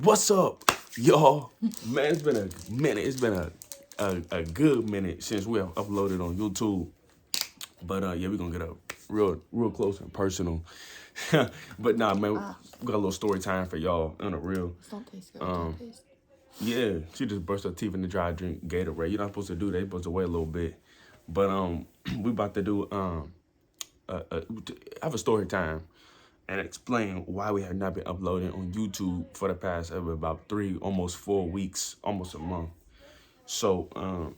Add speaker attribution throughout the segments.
Speaker 1: What's up, y'all? Man, it's been a minute. It's been a good minute since we have uploaded on YouTube. But yeah, we're gonna get up real close and personal. But nah, man, we got a little story time for y'all on the real.
Speaker 2: Don't taste good. Don't taste.
Speaker 1: Yeah, she just brushed her teeth in the dry drink Gatorade. You're not supposed to do that. You're supposed to wait a little bit. But we about to do have a story time and explain why we have not been uploading on YouTube for the past about 3, almost 4 weeks, almost a month. So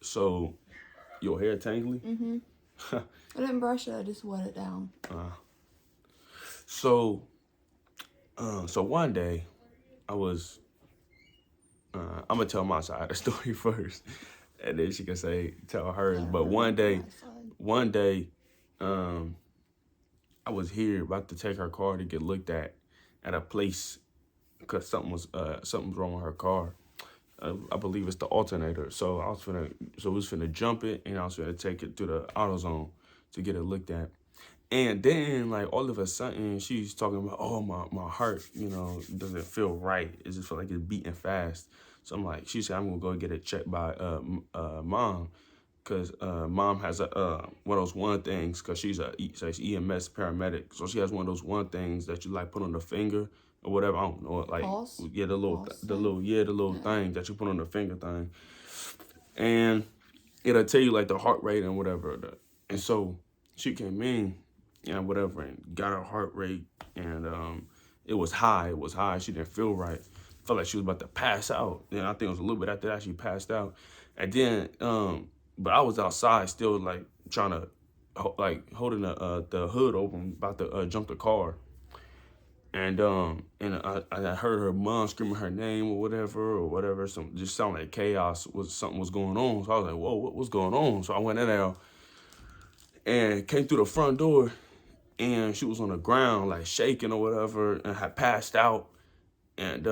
Speaker 1: so your hair tangly?
Speaker 2: Mm-hmm. I didn't brush it. I just wet it down.
Speaker 1: So one day I was I'm gonna tell my side of the story first, and then she can tell hers. But one day, I was here about to take her car to get looked at a place because something's wrong with her car. I believe it's the alternator. So we was finna jump it, and I was finna take it to the AutoZone to get it looked at. And then, like, all of a sudden, she's talking about, oh, my heart, doesn't feel right. It just feel like it's beating fast. So I'm like, she said, I'm gonna go get it checked by mom, because mom has one of those one things, because she's EMS paramedic. So she has one of those one things that you like put on the finger or whatever. I don't know, like
Speaker 2: Pulse?
Speaker 1: yeah, the little thing that you put on the finger thing, and it'll tell you like the heart rate and whatever. And so she came in and whatever and got her heart rate, and it was high. It was high. She didn't feel right. Felt like she was about to pass out. And I think it was a little bit after that she passed out. And then but I was outside still, like, trying to holding the hood open, about to jump the car. And I heard her mom screaming her name or whatever. Some just sounded like chaos. Something was going on. So I was like, whoa, what's going on? So I went in there and came through the front door, and she was on the ground, like, shaking or whatever, and had passed out, and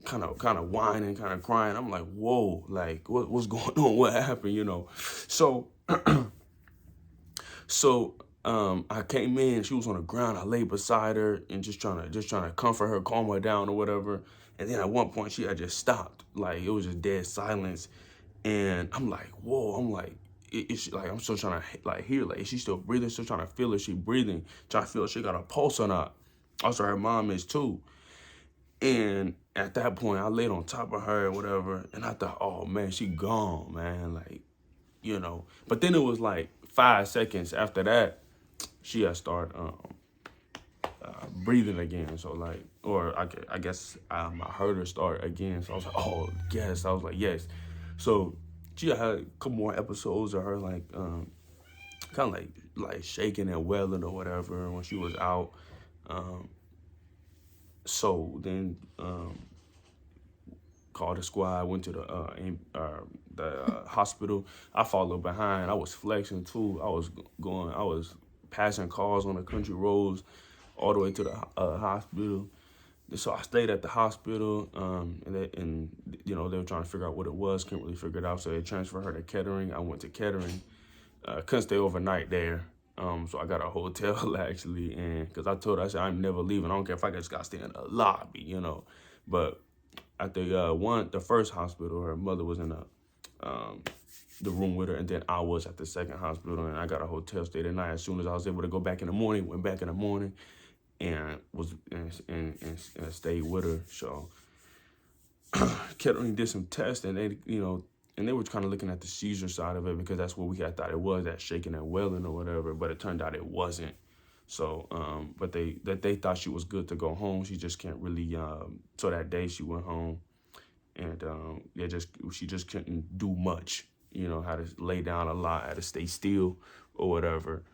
Speaker 1: kind of whining, kind of crying. I'm like, whoa, like, what's going on? What happened? So I came in. She was on the ground. I laid beside her and just trying to comfort her, calm her down or whatever. And then at one point she had just stopped. Like, it was just dead silence. And I'm like, whoa. I'm like, is she, like, I'm still trying to, like, hear, like, is she still breathing? Still trying to feel if she breathing, trying to feel if she got a pulse or not. Also, her mom is too. And at that point, I laid on top of her or whatever, and I thought, oh man, she gone, man. Like, But then it was like 5 seconds after that, she had started breathing again. So, like, or I guess I heard her start again. So I was like, oh yes. I was like, yes. So she had a couple more episodes of her, like, kind of like shaking and wailing or whatever when she was out. So then called the squad, went to the hospital. I followed behind. I was flexing too. I was passing cars on the country roads all the way to the hospital. So I stayed at the hospital, and they were trying to figure out what it was. Couldn't really figure it out, so they transferred her to Kettering. I went to Kettering. Couldn't stay overnight there. So I got a hotel actually, and because I told her, I said, I'm never leaving. I don't care if I just got to stay in the lobby, But at the first hospital, her mother was in the room with her, and then I was at the second hospital, and I got a hotel stay that night. As soon as I was able to go back in the morning, went back in the morning, and stayed with her. So Kettering did some tests, and they were kind of looking at the seizure side of it, because that's what we had thought it was, that shaking and wailing or whatever. But it turned out it wasn't. So, but they thought she was good to go home. She just can't really. So that day she went home, and she just couldn't do much. Had to lay down a lot, had to stay still or whatever.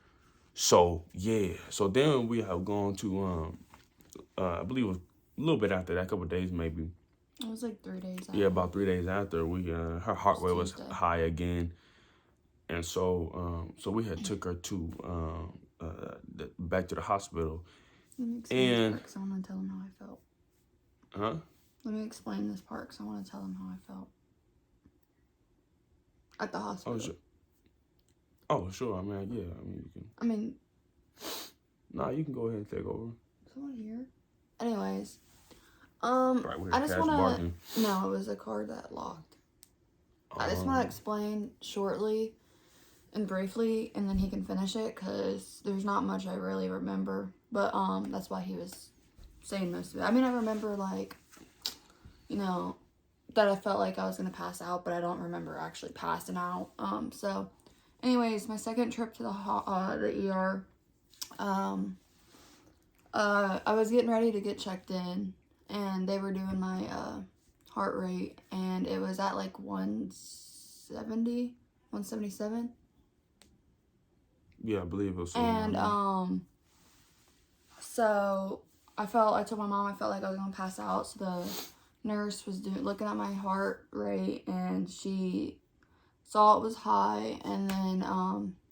Speaker 1: So yeah. So then we have gone to I believe it was a little bit after that, a couple of days maybe.
Speaker 2: It was like 3 days after.
Speaker 1: Yeah, about 3 days after, we her heart rate was high again, and so we had took her to back to the hospital.
Speaker 2: Let me explain this part, because I want to tell them how I felt.
Speaker 1: Huh?
Speaker 2: Let me explain this part, because I want to tell them how I felt at the hospital.
Speaker 1: Oh, sure. Oh, sure. I mean, yeah. I mean, nah, you can go ahead and take over.
Speaker 2: Someone here. Anyways,
Speaker 1: Right, with
Speaker 2: I
Speaker 1: the
Speaker 2: just
Speaker 1: cats
Speaker 2: want
Speaker 1: barking.
Speaker 2: to. No, it was a car that locked. I just want to explain shortly and briefly, and then he can finish it, because there's not much I really remember. But that's why he was saying most of it. I mean, I remember, like, you know, that I felt like I was gonna pass out, but I don't remember actually passing out. So, anyways, my second trip to the ER. I was getting ready to get checked in, and they were doing my heart rate, and it was at like 170, 177.
Speaker 1: Yeah, I believe it was.
Speaker 2: And so I told my mom I felt like I was gonna pass out. So the nurse was looking at my heart rate, and she saw it was high, and then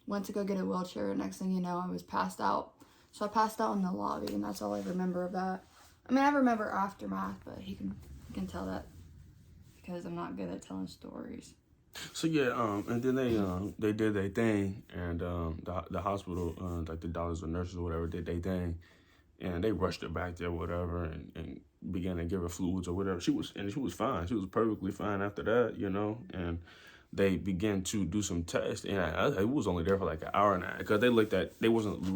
Speaker 2: went to go get a wheelchair. Next thing you know, I was passed out. So I passed out in the lobby, and that's all I remember of that. I mean, I remember aftermath, but he can tell that because I'm not good at telling stories.
Speaker 1: So yeah, and then they did their thing, and the hospital, like the doctors or nurses or whatever, did their thing, and they rushed her back there, whatever, and began to give her fluids or whatever. She was fine. She was perfectly fine after that, you know, and they began to do some tests, and I was only there for like an hour and a half, because they were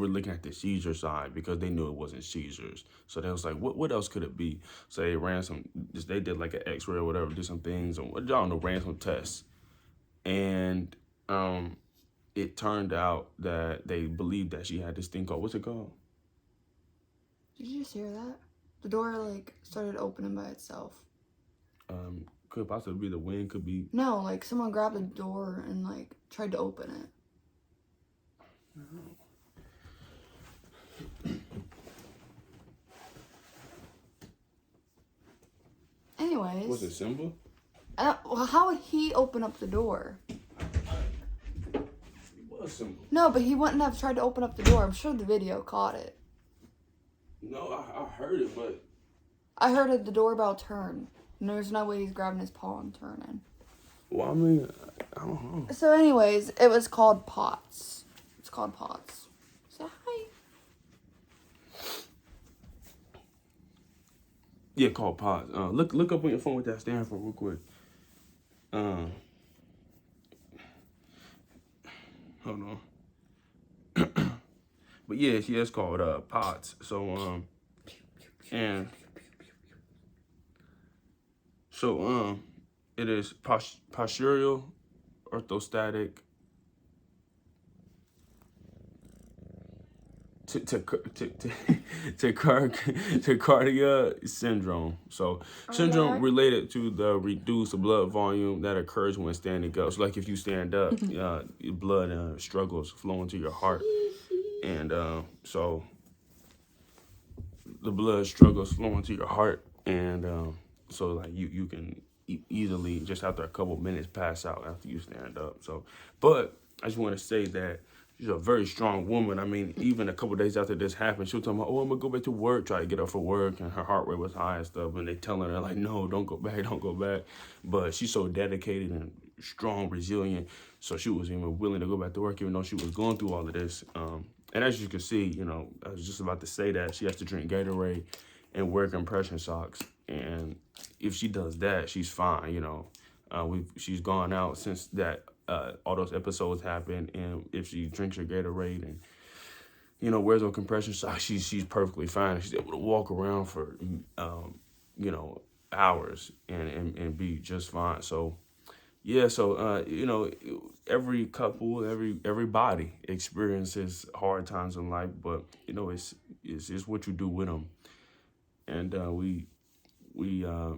Speaker 1: looking at the seizure side, because they knew it wasn't seizures. So they was like, what else could it be? So they did like an x-ray or whatever, did some things, and I don't know, ran some tests. And it turned out that they believed that she had this thing called, what's it called?
Speaker 2: Did you just hear that? The door like started opening by itself.
Speaker 1: Could possibly be the wind, could be.
Speaker 2: No, like someone grabbed the door and like tried to open it. Anyways.
Speaker 1: Was it Simba?
Speaker 2: Well, how would he open up the door?
Speaker 1: It was Simba.
Speaker 2: No, but he wouldn't have tried to open up the door. I'm sure the video caught it.
Speaker 1: No, I heard it, but
Speaker 2: I heard the doorbell turn. And there's no way he's grabbing his paw and turning.
Speaker 1: well, I mean, I don't know.
Speaker 2: So anyways, it was called POTS. It's called POTS. Say hi.
Speaker 1: Yeah, called POTS. Look up on your phone what that stands for real quick. Hold on. But yeah, it's called POTS. So and so it is postural orthostatic tachycardia syndrome. So syndrome related to the reduced blood volume that occurs when standing up. So like if you stand up, blood struggles flowing to your heart, and so the blood struggles flowing to your heart, and so like you can easily just after a couple minutes pass out after you stand up. So, but I just want to say that she's a very strong woman. I mean, even a couple days after this happened, she was talking about, oh, I'm going to go back to work, try to get up for work, and her heart rate was high and stuff, and they telling her, like, no, don't go back. But she's so dedicated and strong, resilient, so she was even willing to go back to work, even though she was going through all of this. And as you can see, you know, I was just about to say that she has to drink Gatorade and wear compression socks, and if she does that, she's fine, you know. She's gone out since that all those episodes happened, and if she drinks her Gatorade and, you know, wears those compression socks, she's perfectly fine. She's able to walk around for you know, hours and be just fine. So yeah, so you know, every couple, everybody experiences hard times in life, but you know, it's what you do with them. And we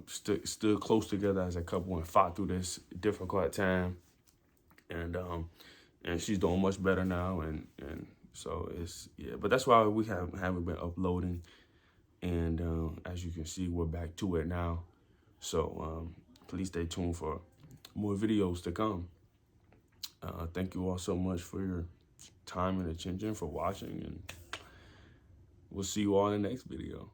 Speaker 1: stood close together as a couple and fought through this difficult time. And she's doing much better now, and so it's, yeah. But that's why we haven't been uploading, and as you can see, we're back to it now. So please stay tuned for more videos to come. Thank you all so much for your time and attention, for watching, and we'll see you all in the next video.